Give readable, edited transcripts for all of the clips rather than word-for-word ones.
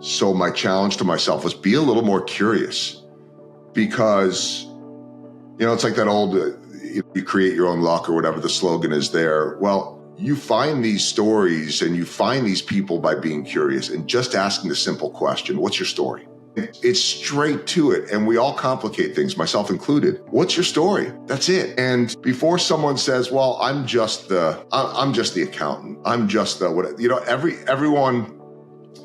So my challenge to myself was be a little more curious, because, it's like that old, you create your own luck or whatever the slogan is there. Well, you find these stories and you find these people by being curious and just asking the simple question, what's your story? It's straight to it. And we all complicate things, myself included. What's your story? That's it. And before someone says, well, I'm just the accountant. I'm just the, everyone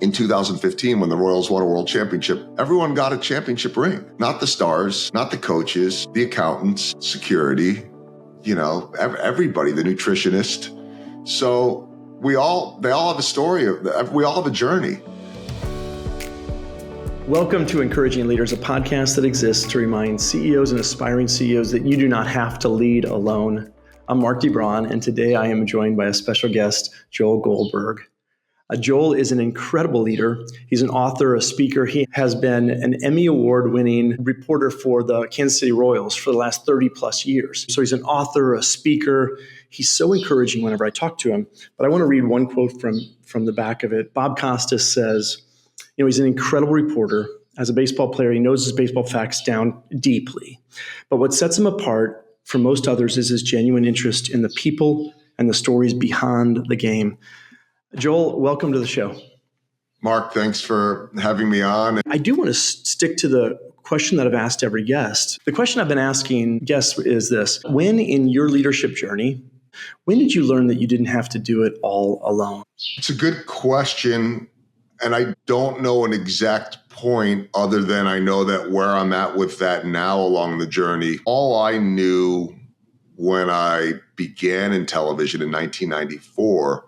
in 2015, when the Royals won a world championship, everyone got a championship ring. Not the stars, not the coaches, the accountants, security, everybody, the nutritionist. So they all have a story. We all have a journey. Welcome to Encouraging Leaders, a podcast that exists to remind CEOs and aspiring CEOs that you do not have to lead alone. I'm Mark DeBron, and today I am joined by a special guest, Joel Goldberg. Joel is an incredible leader. He's an author, a speaker. He has been an Emmy Award-winning reporter for the Kansas City Royals for the last 30 plus years. So he's an author, a speaker. He's so encouraging whenever I talk to him. But I want to read one quote from the back of it. Bob Costas says, he's an incredible reporter. As a baseball player, he knows his baseball facts down deeply. But what sets him apart from most others is his genuine interest in the people and the stories behind the game. Joel, welcome to the show. Mark, thanks for having me on. I do want to stick to the question that I've asked every guest. The question I've been asking guests is this: when in your leadership journey, when did you learn that you didn't have to do it all alone? It's a good question. And I don't know an exact point other than I know that where I'm at with that now along the journey. All I knew when I began in television in 1994,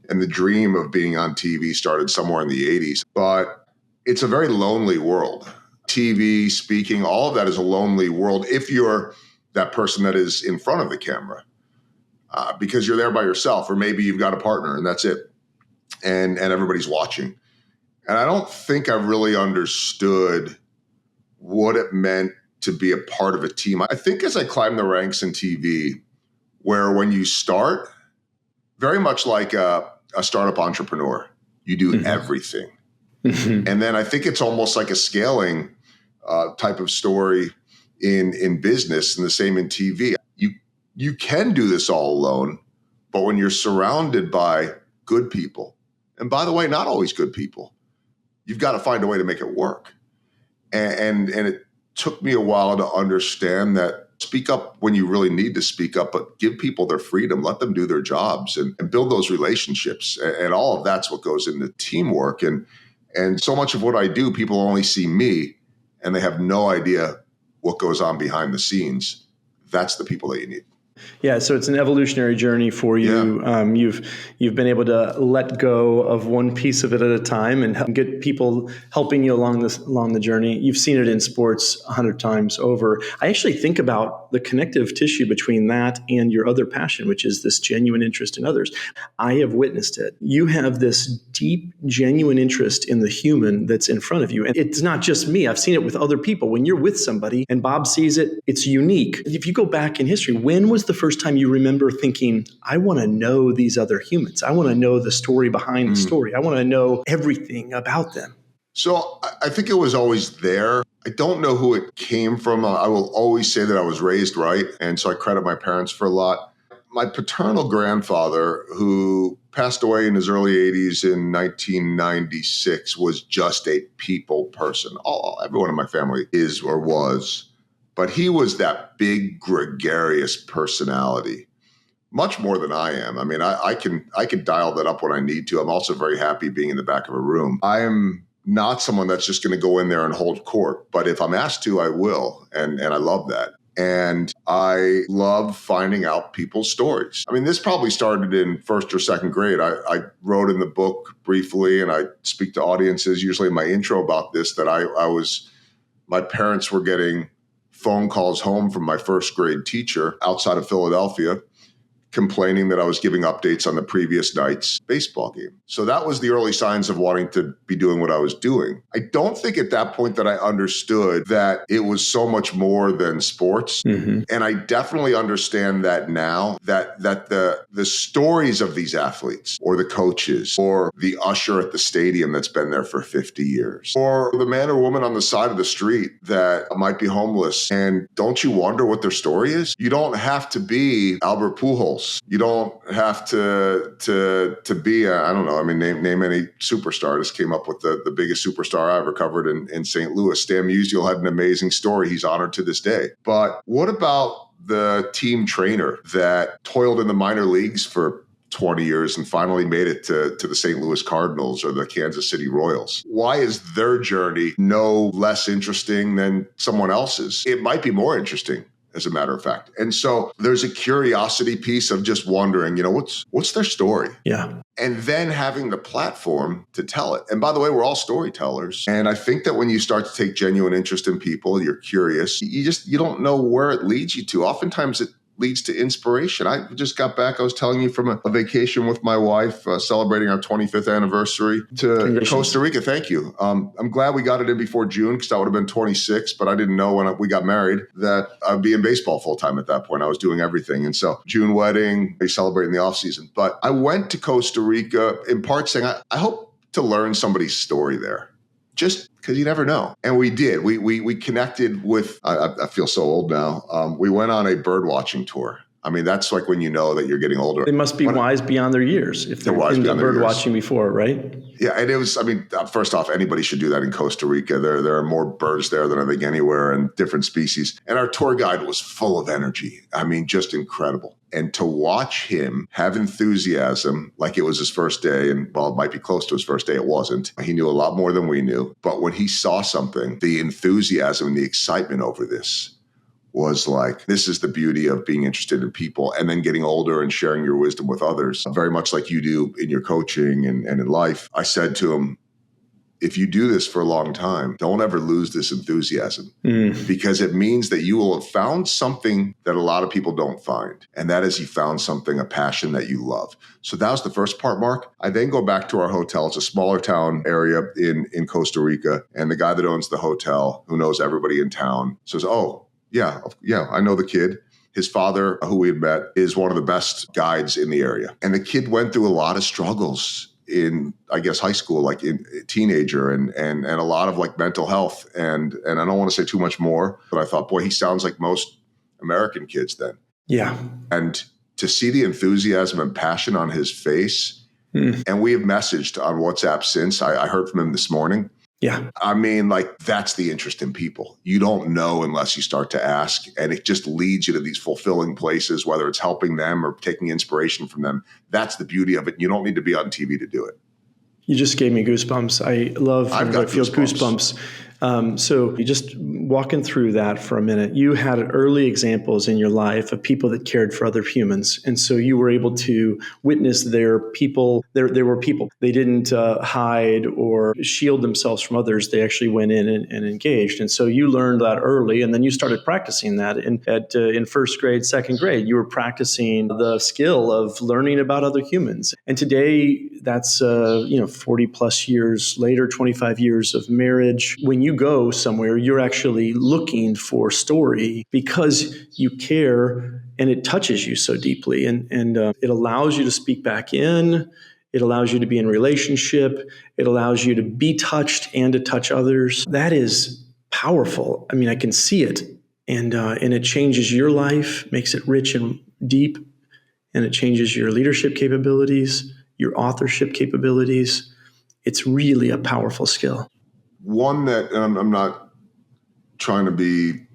and the dream of being on TV started somewhere in the 80s, but it's a very lonely world. TV, speaking, all of that is a lonely world if you're that person that is in front of the camera, because you're there by yourself, or maybe you've got a partner and that's it. And everybody's watching. And I don't think I really understood what it meant to be a part of a team. I think as I climbed the ranks in TV, where when you start, very much like a startup entrepreneur, you do everything. And then I think it's almost like a scaling type of story in business, and the same in TV. You can do this all alone, but when you're surrounded by good people, and by the way, not always good people, you've got to find a way to make it work. And it took me a while to understand that speak up when you really need to speak up, but give people their freedom, let them do their jobs and build those relationships. And all of that's what goes into teamwork. And so much of what I do, people only see me and they have no idea what goes on behind the scenes. That's the people that you need. Yeah, so it's an evolutionary journey for you. Yeah. You've been able to let go of one piece of it at a time and get people helping you along the journey. You've seen it in sports 100 times over. I actually think about the connective tissue between that and your other passion, which is this genuine interest in others. I have witnessed it. You have this deep, genuine interest in the human that's in front of you. And it's not just me. I've seen it with other people. When you're with somebody and Bob sees it, it's unique. If you go back in history, when was the first time you remember thinking, I want to know these other humans. I want to know the story behind the story. I want to know everything about them. So I think it was always there. I don't know who it came from. I will always say that I was raised right. And so I credit my parents for a lot. My paternal grandfather, who passed away in his early 80s in 1996, was just a people person. Everyone in my family is or was. But he was that big, gregarious personality, much more than I am. I mean, I can dial that up when I need to. I'm also very happy being in the back of a room. I am not someone that's just going to go in there and hold court. But if I'm asked to, I will. And I love that. And I love finding out people's stories. I mean, this probably started in first or second grade. I wrote in the book briefly, and I speak to audiences usually in my intro about this, that my parents were getting phone calls home from my first grade teacher outside of Philadelphia complaining that I was giving updates on the previous night's baseball game. So that was the early signs of wanting to be doing what I was doing. I don't think at that point that I understood that it was so much more than sports. Mm-hmm. And I definitely understand that now, that the stories of these athletes or the coaches or the usher at the stadium that's been there for 50 years or the man or woman on the side of the street that might be homeless. And don't you wonder what their story is? You don't have to be Albert Pujols. You don't have to be, I don't know, I mean, name any superstar. I just came up with the biggest superstar I ever covered in St. Louis. Stan Musial had an amazing story. He's honored to this day. But what about the team trainer that toiled in the minor leagues for 20 years and finally made it to the St. Louis Cardinals or the Kansas City Royals? Why is their journey no less interesting than someone else's? It might be more interesting, as a matter of fact. And so there's a curiosity piece of just wondering, what's their story? Yeah. And then having the platform to tell it. And by the way, we're all storytellers. And I think that when you start to take genuine interest in people, you're curious, you don't know where it leads you to. Oftentimes it leads to inspiration. I just got back, I was telling you, from a vacation with my wife, celebrating our 25th anniversary to Costa Rica. Thank you. I'm glad we got it in before June because I would have been 26, but I didn't know when we got married that I'd be in baseball full time at that point. I was doing everything. And so June wedding, we celebrate in the off season. But I went to Costa Rica in part saying, I hope to learn somebody's story there. Just because you never know. And we did. We connected with, I feel so old now. We went on a bird watching tour. I mean, that's like when you know that you're getting older. They must be wise beyond their years if they're into bird watching before, right? Yeah, and it was, first off, anybody should do that in Costa Rica. There are more birds there than I think anywhere, and different species. And our tour guide was full of energy. I mean, just incredible. And to watch him have enthusiasm like it was his first day, and while it might be close to his first day, it wasn't. He knew a lot more than we knew. But when he saw something, the enthusiasm and the excitement over this was like, this is the beauty of being interested in people and then getting older and sharing your wisdom with others, very much like you do in your coaching and in life. I said to him, if you do this for a long time, don't ever lose this enthusiasm because it means that you will have found something that a lot of people don't find. And that is, you found something, a passion that you love. So that was the first part, Mark. I then go back to our hotel. It's a smaller town area in Costa Rica. And the guy that owns the hotel, who knows everybody in town, says, yeah, I know the kid. His father, who we had met, is one of the best guides in the area. And the kid went through a lot of struggles in, I guess, high school, like in teenager and a lot of like mental health. And I don't want to say too much more, but I thought, boy, he sounds like most American kids then. Yeah. And to see the enthusiasm and passion on his face, and we have messaged on WhatsApp since. I heard from him this morning. Yeah. I mean, like, that's the interest in people. You don't know unless you start to ask, and it just leads you to these fulfilling places, whether it's helping them or taking inspiration from them. That's the beauty of it. You don't need to be on TV to do it. You just gave me goosebumps. I feel goosebumps. So you just walking through that for a minute, you had early examples in your life of people that cared for other humans. And so you were able to witness their people. There were people. They didn't hide or shield themselves from others. They actually went in and engaged. And so you learned that early, and then you started practicing that in first grade, second grade. You were practicing the skill of learning about other humans. And today, that's 40 plus years later, 25 years of marriage. When you go somewhere, you're actually looking for story because you care and it touches you so deeply. And it allows you to speak back in. It allows you to be in relationship. It allows you to be touched and to touch others. That is powerful. I mean, I can see it. And it changes your life, makes it rich and deep. And it changes your leadership capabilities, your authorship capabilities. It's really a powerful skill. One that, and I'm not trying to be,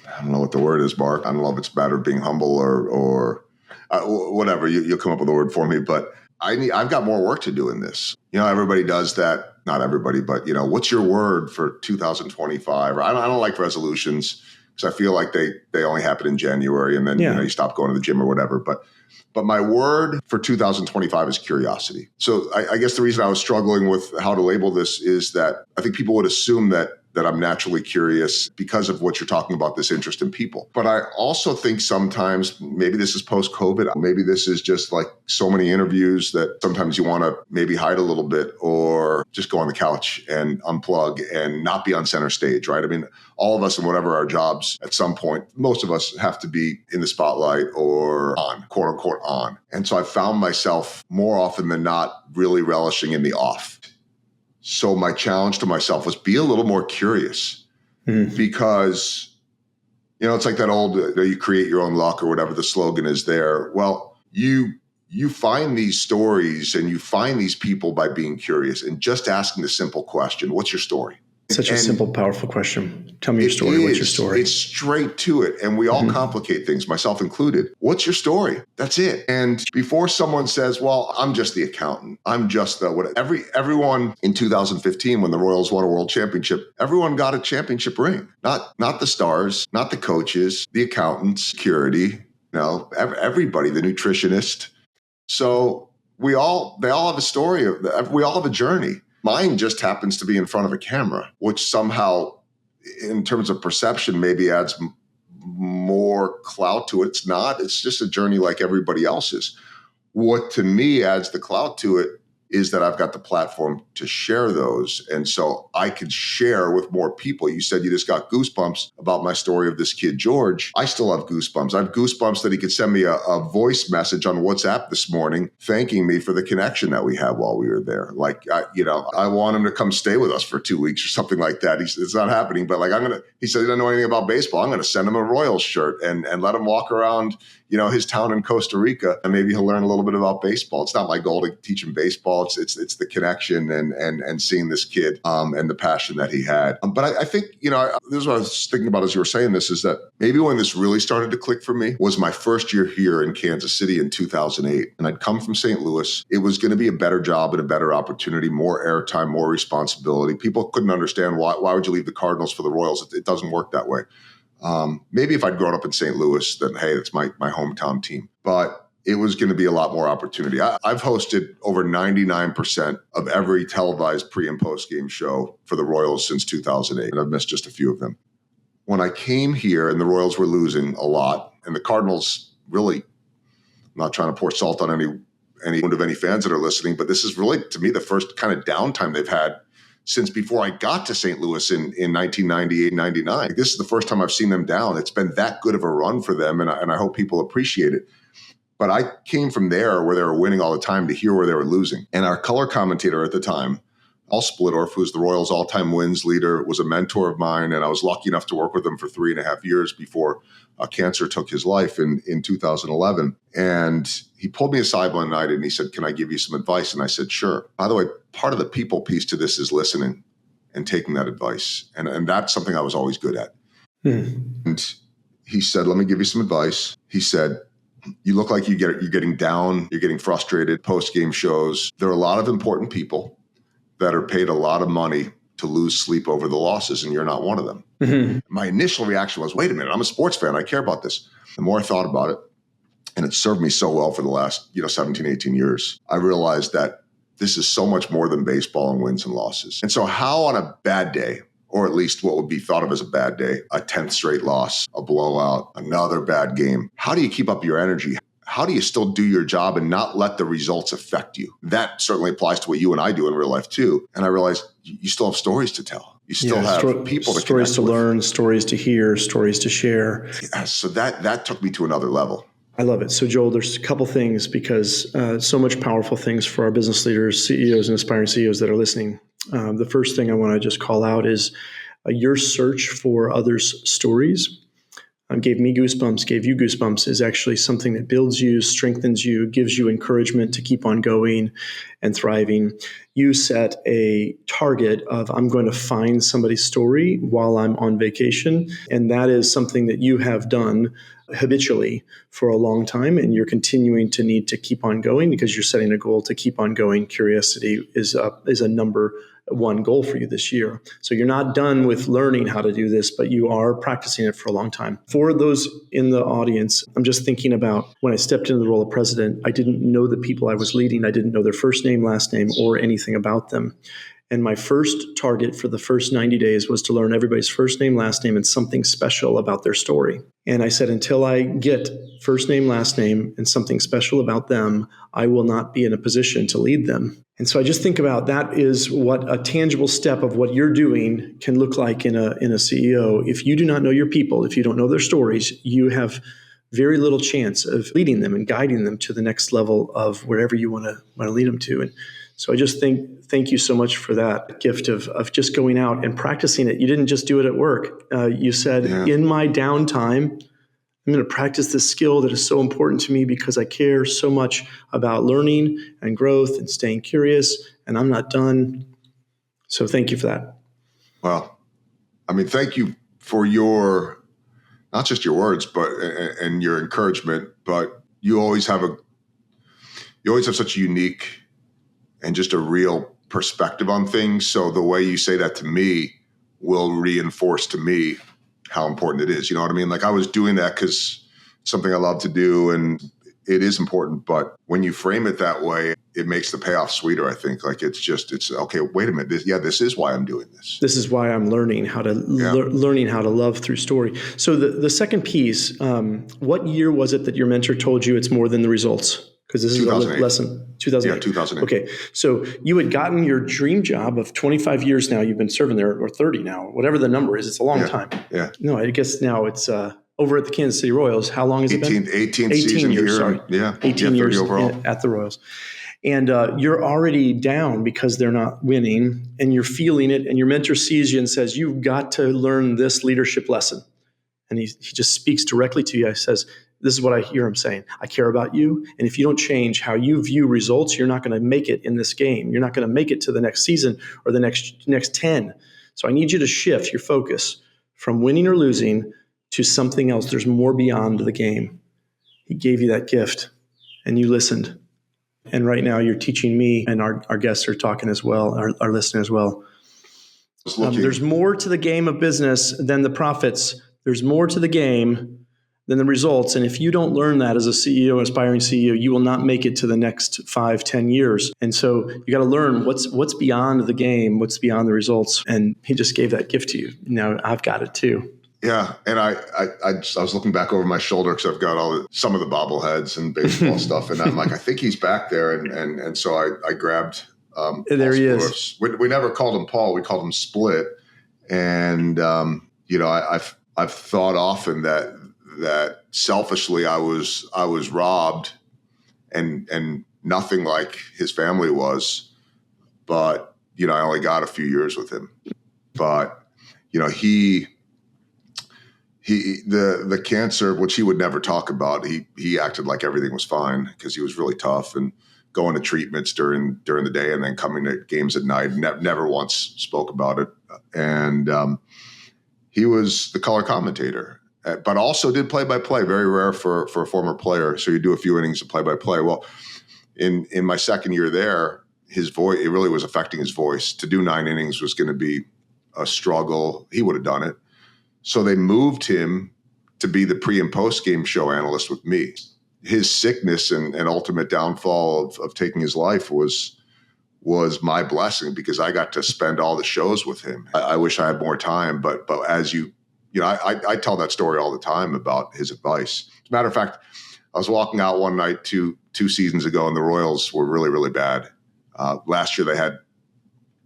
I don't know what the word is, Mark. I don't know if it's better being humble or whatever. You'll come up with a word for me. But I've got more work to do in this. Everybody does that. Not everybody, but what's your word for 2025? Or I don't like resolutions because I feel like they only happen in January, and then you stop going to the gym or whatever. But my word for 2025 is curiosity. So I guess the reason I was struggling with how to label this is that I think people would assume that that I'm naturally curious because of what you're talking about, this interest in people. But I also think sometimes, maybe this is post-COVID, maybe this is just like so many interviews that sometimes you want to maybe hide a little bit or just go on the couch and unplug and not be on center stage, right? I mean, all of us in whatever our jobs, at some point, most of us have to be in the spotlight or on, quote unquote, on. And so I found myself more often than not really relishing in the off. So my challenge to myself was be a little more curious because, it's like that old, you create your own luck or whatever the slogan is there. Well, you find these stories and you find these people by being curious and just asking the simple question, what's your story? Such a simple, powerful question. Tell me your story. What's your story? It's straight to it. And we all complicate things, myself included. What's your story? That's it. And before someone says, well, I'm just the accountant. I'm just the what. Everyone in 2015, when the Royals won a world championship, everyone got a championship ring. Not the stars, not the coaches, the accountants, security, everybody, the nutritionist. So they all have a story. We all have a journey. Mine just happens to be in front of a camera, which somehow, in terms of perception, maybe adds more clout to it. It's not. It's just a journey like everybody else's. What to me adds the clout to it is that I've got the platform to share those. And so I could share with more people. You said you just got goosebumps about my story of this kid, George. I still have goosebumps. I have goosebumps that he could send me a voice message on WhatsApp this morning, thanking me for the connection that we had while we were there. Like, I want him to come stay with us for 2 weeks or something like that. It's not happening, but like, he said he doesn't know anything about baseball. I'm going to send him a Royals shirt and let him walk around, his town in Costa Rica, and maybe he'll learn a little bit about baseball. It's not my goal to teach him baseball. It's the connection and seeing this kid and the passion that he had. But I think, this is what I was thinking about as you were saying this, is that maybe when this really started to click for me was my first year here in Kansas City in 2008. And I'd come from St. Louis. It was going to be a better job and a better opportunity, more airtime, more responsibility. People couldn't understand why would you leave the Cardinals for the Royals? It doesn't work that way. Maybe if I'd grown up in St. Louis, then, hey, it's my hometown team. But it was going to be a lot more opportunity. I've hosted over 99% of every televised pre- and post-game show for the Royals since 2008, and I've missed just a few of them. When I came here and the Royals were losing a lot, and the Cardinals really, I'm not trying to pour salt on any wound of any fans that are listening, but this is really, to me, the first kind of downtime they've had since before I got to St. Louis in 1998, 99. This is the first time I've seen them down. It's been that good of a run for them, and I hope people appreciate it. But I came from there where they were winning all the time to here where they were losing. And our color commentator at the time, Al Splittorff, who's the Royals' all-time wins leader, was a mentor of mine, and I was lucky enough to work with him for 3.5 years before cancer took his life in 2011. And he pulled me aside one night and he said, "Can I give you some advice?" And I said, "Sure." By the way, part of the people piece to this is listening and taking that advice. And that's something I was always good at. And he said, "Let me give you some advice." He said, "You look like you're getting down, you're getting frustrated, post-game shows. There are a lot of important people that are paid a lot of money to lose sleep over the losses, and you're not one of them." My initial reaction was, wait a minute, I'm a sports fan. I care about this. The more I thought about it, and it served me so well for the last 17, 18 years, I realized that this is so much more than baseball and wins and losses. And so how on a bad day, or at least what would be thought of as a bad day, a 10th straight loss, a blowout, another bad game, how do you keep up your energy? How do you still do your job and not let the results affect you? That certainly applies to what you and I do in real life too. And I realized you still have stories to tell. You still have people to stories to with. learn, stories to hear, stories to share. Yeah, so that took me to another level. I love it. So Joel, there's a couple things because so much powerful things for our business leaders, CEOs, and aspiring CEOs that are listening. The first thing I want to just call out is your search for others' stories. Gave me goosebumps, gave you goosebumps, is actually something that builds you, strengthens you, gives you encouragement to keep on going and thriving. You set a target of, I'm going to find somebody's story while I'm on vacation. And that is something that you have done habitually for a long time. And you're continuing to need to keep on going because you're setting a goal to keep on going. Curiosity is a number one goal for you this year. So you're not done with learning how to do this, but you are practicing it for a long time. For those in the audience, I'm just thinking about when I stepped into the role of president, I didn't know the people I was leading. I didn't know their first name, last name, or anything about them. And my first target for the first 90 days was to learn everybody's first name, last name, and something special about their story. And I said, until I get first name, last name, and something special about them, I will not be in a position to lead them. And so I just think about that is what a tangible step of what you're doing can look like in a CEO. If you do not know your people, if you don't know their stories, you have very little chance of leading them and guiding them to the next level of wherever you want to lead them to. And so I just thank you so much for that gift of just going out and practicing it. You didn't just do it at work. You said, in my downtime, I'm going to practice this skill that is so important to me because I care so much about learning and growth and staying curious, and I'm not done. So thank you for that. Well, I mean, thank you for your, not just your words, but and your encouragement, but you always have such a unique and just a real perspective on things. So the way you say that to me will reinforce to me how important it is. You know what I mean? Like, I was doing that because something I love to do and it is important. But when you frame it that way, it makes the payoff sweeter, I think. Like, it's okay, wait a minute. This is why I'm doing this. This is why I'm learning how to learning how to love through story. So the second piece, what year was it that your mentor told you it's more than the results? Because this is a lesson. 2008. Yeah, 2008. Okay. So you had gotten your dream job of 25 years now. You've been serving there, or 30 now, whatever the number is. It's a long time. Yeah. No, I guess now it's over at the Kansas City Royals. How long has it been? 18 season years, here. Sorry. Yeah. 18 years overall. At the Royals. And you're already down because they're not winning, and you're feeling it, and your mentor sees you and says, you've got to learn this leadership lesson. And he just speaks directly to you. He says, this is what I hear him saying. I care about you. And if you don't change how you view results, you're not going to make it in this game. You're not going to make it to the next season or the next 10. So I need you to shift your focus from winning or losing to something else. There's more beyond the game. He gave you that gift and you listened. And right now you're teaching me, and our guests are talking as well, our listeners as well. There's more to the game of business than the profits. There's more to the game than the results. And if you don't learn that as a CEO, aspiring CEO, you will not make it to the next 5-10 years. And so you got to learn what's beyond the game, what's beyond the results. And he just gave that gift to you. Now I've got it too. Yeah. And I was looking back over my shoulder because I've got some of the bobbleheads and baseball stuff. And I'm like, I think he's back there. And so I grabbed there he is. We never called him Paul. We called him Split. And, I've thought often that selfishly I was robbed and nothing like his family was, but, I only got a few years with him, but, the cancer, which he would never talk about, he acted like everything was fine because he was really tough and going to treatments during the day and then coming to games at night. Never once spoke about it. And, he was the color commentator, but also did play-by-play, very rare for a former player. So you do a few innings of play-by-play. Well, in my second year there, his voice, it really was affecting his voice. To do 9 innings was going to be a struggle. He would have done it. So they moved him to be the pre and post game show analyst with me. His sickness and ultimate downfall of taking his life was my blessing because I got to spend all the shows with him. I wish I had more time, but as I tell that story all the time about his advice. As a matter of fact, I was walking out one night two seasons ago, and the Royals were really, really bad. Last year, they had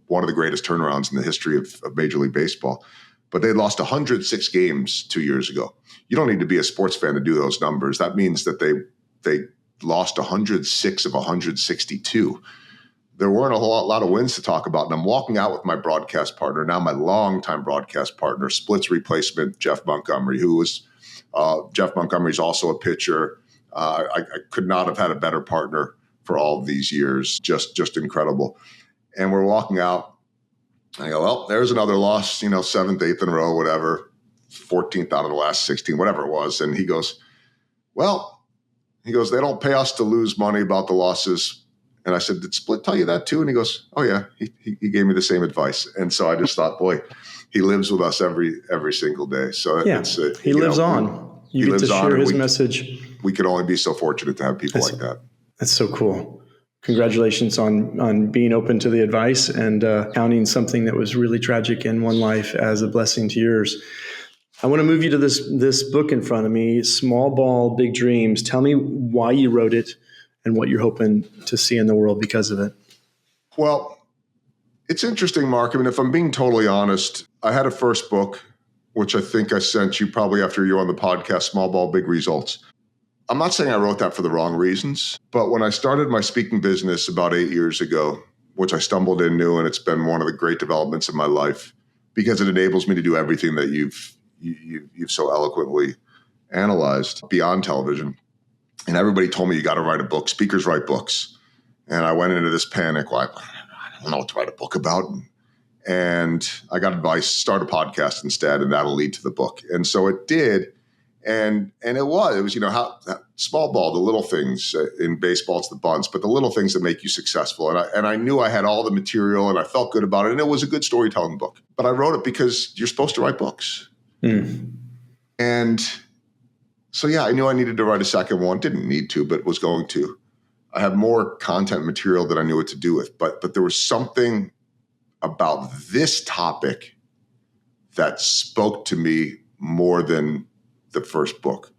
one of the greatest turnarounds in the history of Major League Baseball, but they lost 106 games 2 years ago. You don't need to be a sports fan to do those numbers. That means that they lost 106 of 162. There weren't a whole lot of wins to talk about. And I'm walking out with my broadcast partner, now my longtime broadcast partner, Split's replacement, Jeff Montgomery, who was Jeff Montgomery's also a pitcher. I could not have had a better partner for all of these years. Just incredible. And we're walking out. I go, well, there's another loss, 7th, 8th in a row, whatever, 14th out of the last 16, whatever it was. And he goes, they don't pay us to lose money about the losses. And I said, did Split tell you that too? And he goes, oh yeah, he gave me the same advice. And so I just thought, boy, he lives with us every single day. So yeah, he lives on. You get to share his message. We could only be so fortunate to have people like that. That's so cool. Congratulations on being open to the advice and counting something that was really tragic in one life as a blessing to yours. I want to move you to this book in front of me, Small Ball, Big Dreams. Tell me why you wrote it and what you're hoping to see in the world because of it. Well, it's interesting, Mark. I mean, if I'm being totally honest, I had a first book, which I think I sent you probably after you were on the podcast, Small Ball, Big Results. I'm not saying I wrote that for the wrong reasons, but when I started my speaking business about 8 years ago, which I stumbled into, and it's been one of the great developments in my life because it enables me to do everything that you've so eloquently analyzed beyond television. And everybody told me, you got to write a book. Speakers write books. And I went into this panic, like, I don't know what to write a book about. And I got advice, start a podcast instead, and that'll lead to the book. And so it did. And it was, how small ball, the little things in baseball, it's the bunts, but the little things that make you successful. And I knew I had all the material and I felt good about it. And it was a good storytelling book, but I wrote it because you're supposed to write books. And so, yeah, I knew I needed to write a second one. Didn't need to, but was going to. I have more content material that I knew what to do with, but there was something about this topic that spoke to me more than the first book,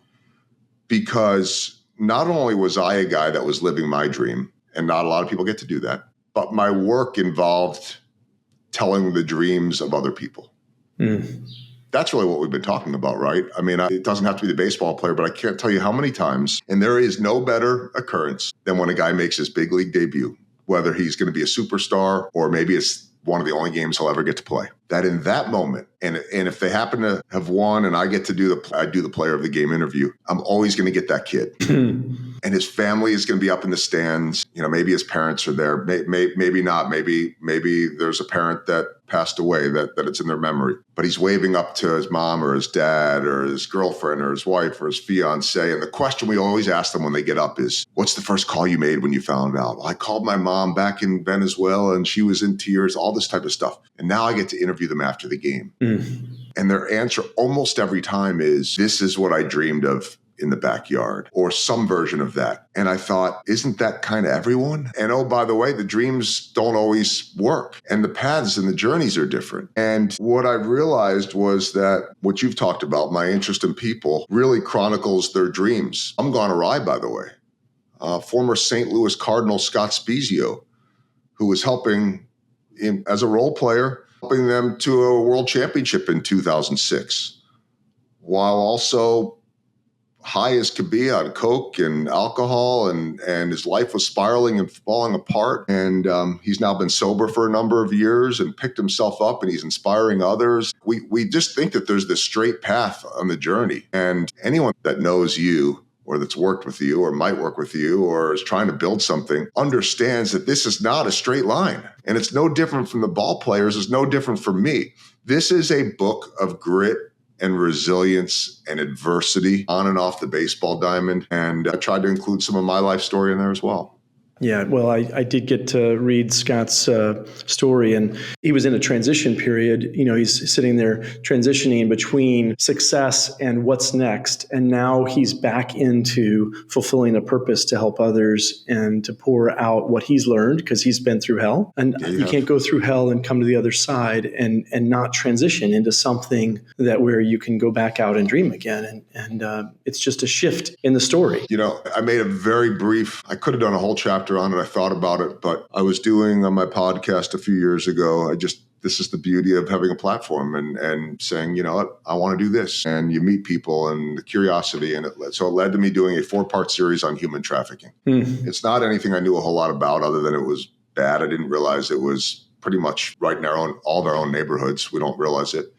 because not only was I a guy that was living my dream, and not a lot of people get to do that, but my work involved telling the dreams of other people. That's really what we've been talking about, right? I mean, it doesn't have to be the baseball player, but I can't tell you how many times, and there is no better occurrence than when a guy makes his big league debut, whether he's going to be a superstar or maybe it's one of the only games he'll ever get to play. That in that moment, and if they happen to have won and I get to do the player of the game interview, I'm always going to get that kid. And his family is going to be up in the stands. Maybe his parents are there. Maybe not. Maybe there's a parent that passed away that it's in their memory. But he's waving up to his mom or his dad or his girlfriend or his wife or his fiance. And the question we always ask them when they get up is, what's the first call you made when you found out? Well, I called my mom back in Venezuela and she was in tears, all this type of stuff. And now I get to interview them after the game. And their answer almost every time is, this is what I dreamed of in the backyard, or some version of that. And I thought, isn't that kind of everyone? And oh, by the way, the dreams don't always work, and the paths and the journeys are different. And what I realized was that what you've talked about, my interest in people, really chronicles their dreams. I'm gone awry, by the way. Former St. Louis Cardinal Scott Spezio, who was helping him as a role player, helping them to a world championship in 2006, while also high as could be on coke and alcohol, and his life was spiraling and falling apart. And he's now been sober for a number of years and picked himself up, and he's inspiring others. We just think that there's this straight path on the journey. And anyone that knows you, or that's worked with you or might work with you or is trying to build something, understands that this is not a straight line. And it's no different from the ball players. It's no different from me. This is a book of grit and resilience and adversity on and off the baseball diamond. And I tried to include some of my life story in there as well. Yeah, well, I did get to read Scott's story, and he was in a transition period. He's sitting there transitioning between success and what's next. And now he's back into fulfilling a purpose to help others and to pour out what he's learned, because he's been through hell. And you can't go through hell and come to the other side and not transition into something where you can go back out and dream again. And it's just a shift in the story. I made a very brief, I could have done a whole chapter on it. I thought about it, but I was doing on my podcast a few years ago. This is the beauty of having a platform and saying, you know what, I want to do this. And you meet people and the curiosity. And so it led to me doing a 4-part series on human trafficking. It's not anything I knew a whole lot about other than it was bad. I didn't realize it was pretty much right in all of our own neighborhoods. We don't realize it.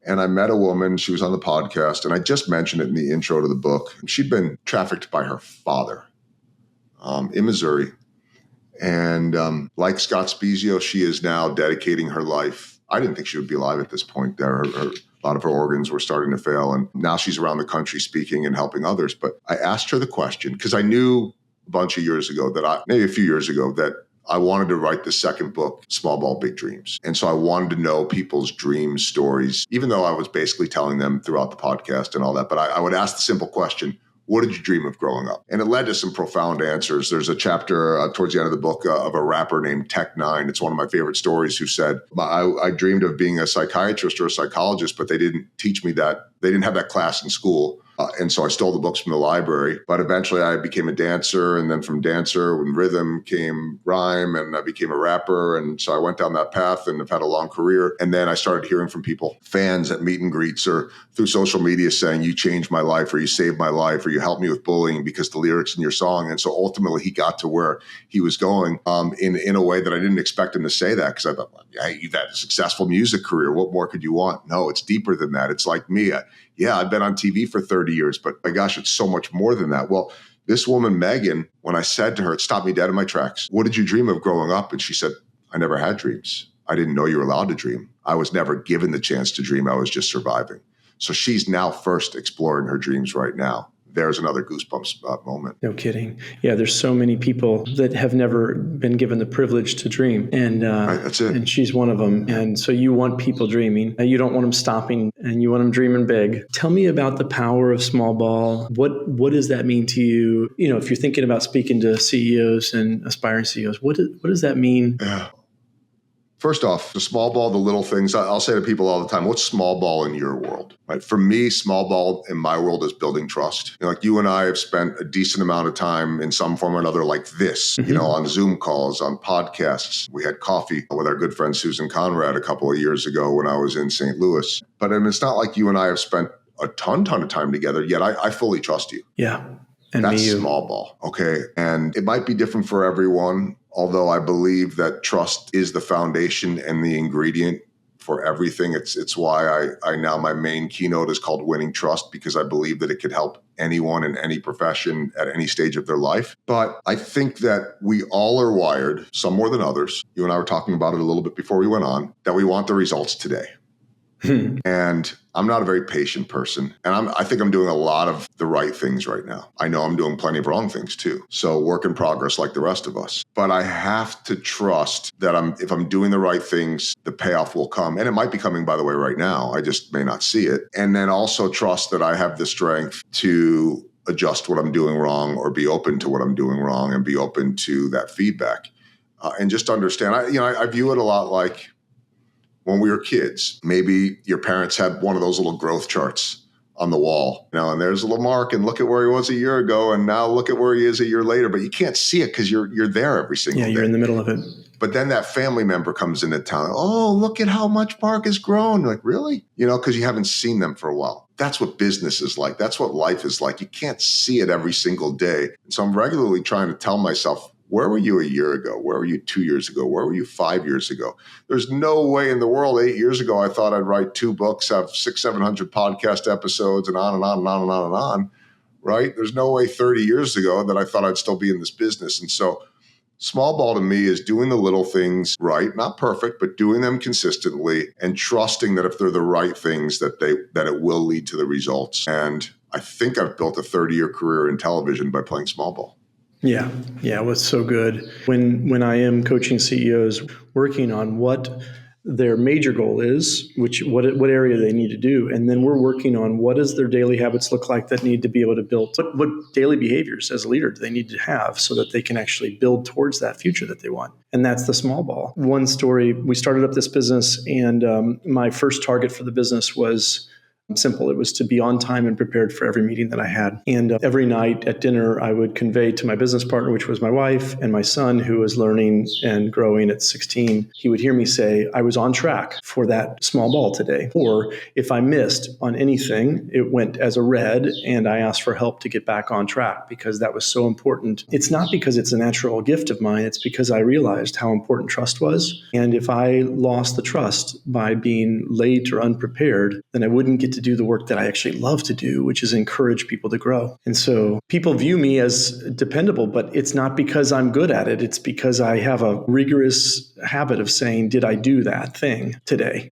And I met a woman, she was on the podcast, and I just mentioned it in the intro to the book. She'd been trafficked by her father in Missouri. And like Scott Spezio, she is now dedicating her life. I didn't think she would be alive at this point. A lot of her organs were starting to fail. And now she's around the country speaking and helping others. But I asked her the question, because I knew a few years ago that I wanted to write the second book, Small Ball, Big Dreams. And so I wanted to know people's dream stories, even though I was basically telling them throughout the podcast and all that. But I would ask the simple question, what did you dream of growing up? And it led to some profound answers. There's a chapter towards the end of the book of a rapper named Tech9. It's one of my favorite stories, who said, I dreamed of being a psychiatrist or a psychologist, but they didn't teach me that. They didn't have that class in school. And so I stole the books from the library. But eventually I became a dancer. And then from dancer, when rhythm came rhyme, and I became a rapper. And so I went down that path and have had a long career. And then I started hearing from people, fans at meet and greets or through social media, saying, you changed my life, or you saved my life, or you helped me with bullying because the lyrics in your song. And so ultimately he got to where he was going in a way that I didn't expect him to say that, because I thought, well, hey, you've had a successful music career. What more could you want? No, it's deeper than that. It's like me. Yeah, I've been on TV for 30 years, but my gosh, it's so much more than that. Well, this woman, Megan, when I said to her, it stopped me dead in my tracks. What did you dream of growing up? And she said, I never had dreams. I didn't know you were allowed to dream. I was never given the chance to dream. I was just surviving. So she's now first exploring her dreams right now. There's another goosebumps moment. No kidding. Yeah, there's so many people that have never been given the privilege to dream. And right, that's it. And she's one of them. And so you want people dreaming. You don't want them stopping, and you want them dreaming big. Tell me about the power of small ball. What does that mean to you? You know, if you're thinking about speaking to CEOs and aspiring CEOs, what does that mean? Yeah. First off, the small ball, the little things, I'll say to people all the time, what's small ball in your world? Right? For me, small ball in my world is building trust. You know, like you and I have spent a decent amount of time in some form or another like this, you know, on Zoom calls, on podcasts. We had coffee with our good friend Susan Conrad a couple of years ago when I was in St. Louis. But I mean, it's not like you and I have spent a ton of time together, yet I fully trust you. Yeah. And that's small ball. Okay. And it might be different for everyone, although I believe that trust is the foundation and the ingredient for everything. It's why I now, my main keynote is called Winning Trust, because I believe that it could help anyone in any profession at any stage of their life. But I think that we all are wired, some more than others. You and I were talking about it a little bit before we went on, that we want the results today. And I'm not a very patient person. And I think I'm doing a lot of the right things right now. I know I'm doing plenty of wrong things too. So work in progress like the rest of us. But I have to trust that if I'm doing the right things, the payoff will come. And it might be coming, by the way, right now. I just may not see it. And then also trust that I have the strength to adjust what I'm doing wrong, or be open to what I'm doing wrong, and be open to that feedback. And just understand, I view it a lot like, when we were kids, maybe your parents had one of those little growth charts on the wall, you know, and there's a little mark, and look at where he was a year ago, and now look at where he is a year later. But you can't see it because you're there every single day. Yeah, you're in the middle of it. But then that family member comes into town. Oh, look at how much Mark has grown. You're like, really? You know, because you haven't seen them for a while. That's what business is like. That's what life is like. You can't see it every single day. And so I'm regularly trying to tell myself, where were you a year ago? Where were you 2 years ago? Where were you 5 years ago? There's no way in the world 8 years ago I thought I'd write 2 books, have 600-700 podcast episodes, and on and on and on and on and on, right? There's no way 30 years ago that I thought I'd still be in this business. And so small ball to me is doing the little things right, not perfect, but doing them consistently, and trusting that if they're the right things, that it will lead to the results. And I think I've built a 30-year career in television by playing small ball. Yeah. It was so good. When I am coaching CEOs, working on what their major goal is, what area they need to do, and then we're working on what does their daily habits look like that need to be able to build. What daily behaviors as a leader do they need to have so that they can actually build towards that future that they want? And that's the small ball. One story, we started up this business, and my first target for the business was simple. It was to be on time and prepared for every meeting that I had. And every night at dinner, I would convey to my business partner, which was my wife, and my son, who was learning and growing at 16, he would hear me say, I was on track for that small ball today. Or if I missed on anything, it went as a red, and I asked for help to get back on track, because that was so important. It's not because it's a natural gift of mine. It's because I realized how important trust was. And if I lost the trust by being late or unprepared, then I wouldn't get to do the work that I actually love to do, which is encourage people to grow. And so people view me as dependable, but it's not because I'm good at it. It's because I have a rigorous habit of saying, did I do that thing today?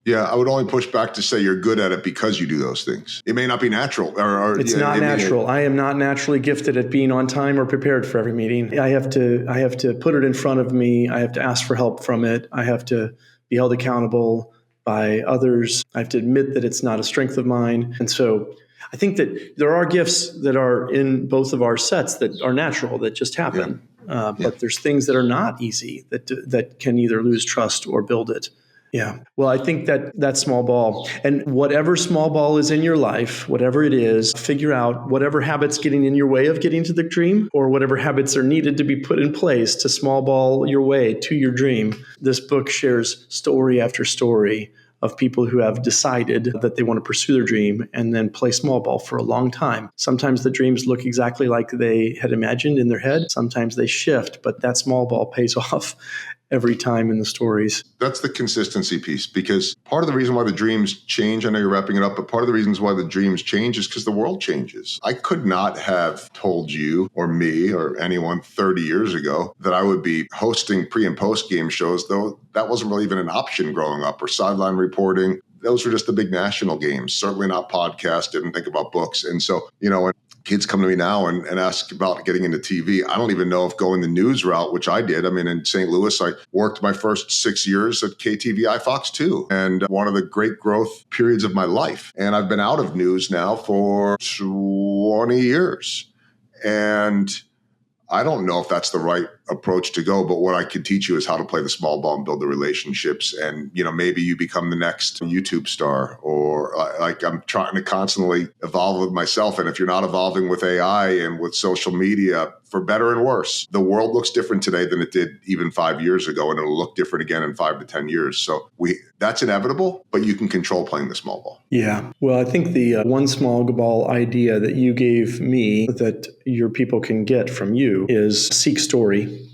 Yeah, I would only push back to say you're good at it because you do those things. It may not be natural. It's not natural. I am not naturally gifted at being on time or prepared for every meeting. I have to put it in front of me. I have to ask for help from it. I have to be held accountable by others. I have to admit that it's not a strength of mine. And so I think that there are gifts that are in both of our sets that are natural, that just happen. But there's things that are not easy that can either lose trust or build it. Yeah. Well, I think that small ball, and whatever small ball is in your life, whatever it is, figure out whatever habits getting in your way of getting to the dream, or whatever habits are needed to be put in place to small ball your way to your dream. This book shares story after story of people who have decided that they want to pursue their dream and then play small ball for a long time. Sometimes the dreams look exactly like they had imagined in their head. Sometimes they shift, but that small ball pays off every time in the stories. That's the consistency piece, because part of the reason why the dreams change, I know you're wrapping it up, but part of the reasons why the dreams change is because the world changes. I could not have told you or me or anyone 30 years ago that I would be hosting pre and post game shows, though that wasn't really even an option growing up, or sideline reporting. Those were just the big national games, certainly not podcasts, didn't think about books. And so, when kids come to me now and ask about getting into TV, I don't even know if going the news route, which I did. I mean, in St. Louis, I worked my first 6 years at KTVI Fox 2, and one of the great growth periods of my life. And I've been out of news now for 20 years. And I don't know if that's the right approach to go, but what I could teach you is how to play the small ball and build the relationships. And, maybe you become the next YouTube star, or like I'm trying to constantly evolve with myself. And if you're not evolving with AI and with social media, for better and worse, the world looks different today than it did even 5 years ago, and it'll look different again in 5 to 10 years. So that's inevitable, but you can control playing the small ball. Yeah. Well, I think the one small ball idea that you gave me that your people can get from you is seek story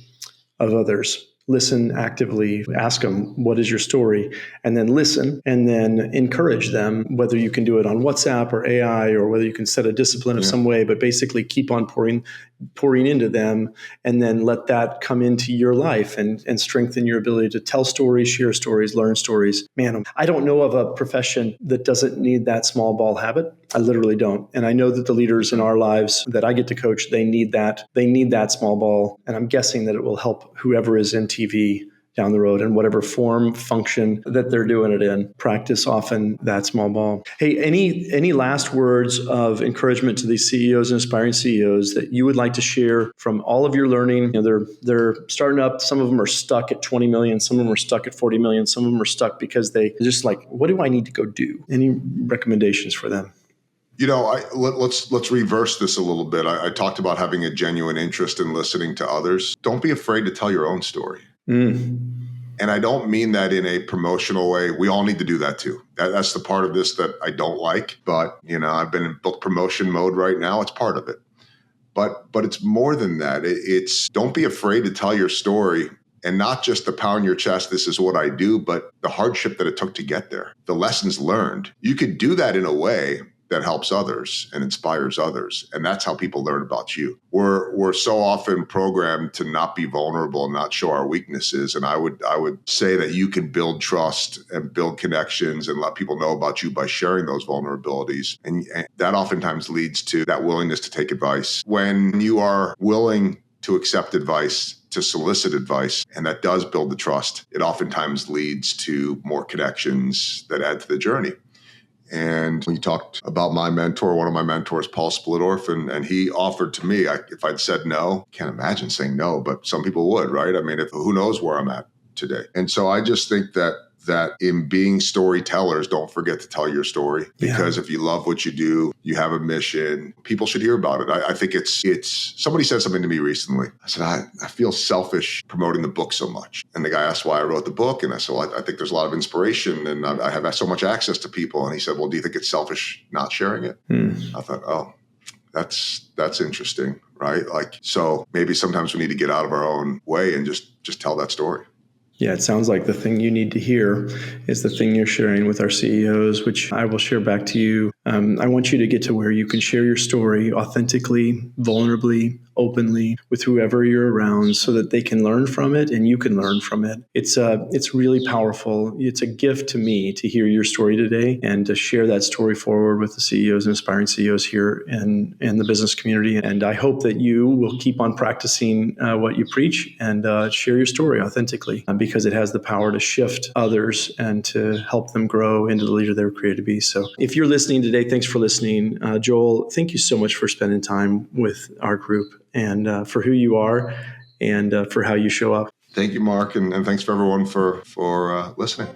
of others. Listen actively, ask them, what is your story? And then listen, and then encourage them, whether you can do it on WhatsApp or AI, or whether you can set a discipline of some way, but basically keep on pouring into them, and then let that come into your life and strengthen your ability to tell stories, share stories, learn stories. Man, I don't know of a profession that doesn't need that small ball habit. I literally don't. And I know that the leaders in our lives that I get to coach, they need that. They need that small ball. And I'm guessing that it will help whoever is in TV down the road in whatever form, function that they're doing it in. Practice often that small ball. Hey, any last words of encouragement to these CEOs and aspiring CEOs that you would like to share from all of your learning? They're starting up. Some of them are stuck at 20 million. Some of them are stuck at 40 million. Some of them are stuck because they just like, what do I need to go do? Any recommendations for them? Let's reverse this a little bit. I talked about having a genuine interest in listening to others. Don't be afraid to tell your own story. And I don't mean that in a promotional way. We all need to do that too. That's the part of this that I don't like. But, I've been in book promotion mode right now. It's part of it. But it's more than that. It's don't be afraid to tell your story, and not just to pound your chest, this is what I do, but the hardship that it took to get there, the lessons learned. You could do that in a way that helps others and inspires others. And that's how people learn about you. We're so often programmed to not be vulnerable and not show our weaknesses. And I would say that you can build trust and build connections and let people know about you by sharing those vulnerabilities. And that oftentimes leads to that willingness to take advice. When you are willing to accept advice, to solicit advice, and that does build the trust, it oftentimes leads to more connections that add to the journey. And when you talked about my mentor, one of my mentors, Paul Splittorff, and he offered to me, if I'd said no, can't imagine saying no, but some people would, right? I mean, who knows where I'm at today. And so I just think that in being storytellers, don't forget to tell your story, because if you love what you do, you have a mission, people should hear about it. I think it's somebody said something to me recently. I said, I feel selfish promoting the book so much. And the guy asked why I wrote the book. And I said, well, I think there's a lot of inspiration and I have so much access to people. And he said, well, do you think it's selfish not sharing it? I thought, oh, that's interesting, right? Like, so maybe sometimes we need to get out of our own way and just tell that story. Yeah, it sounds like the thing you need to hear is the thing you're sharing with our CEOs, which I will share back to you. I want you to get to where you can share your story authentically, vulnerably, openly with whoever you're around so that they can learn from it and you can learn from it. It's really powerful. It's a gift to me to hear your story today and to share that story forward with the CEOs and aspiring CEOs here in the business community. And I hope that you will keep on practicing what you preach and share your story authentically because it has the power to shift others and to help them grow into the leader they were created to be. So if you're listening today today. Thanks for listening. Joel, thank you so much for spending time with our group and for who you are and for how you show up. Thank you, Mark, and thanks for everyone for listening.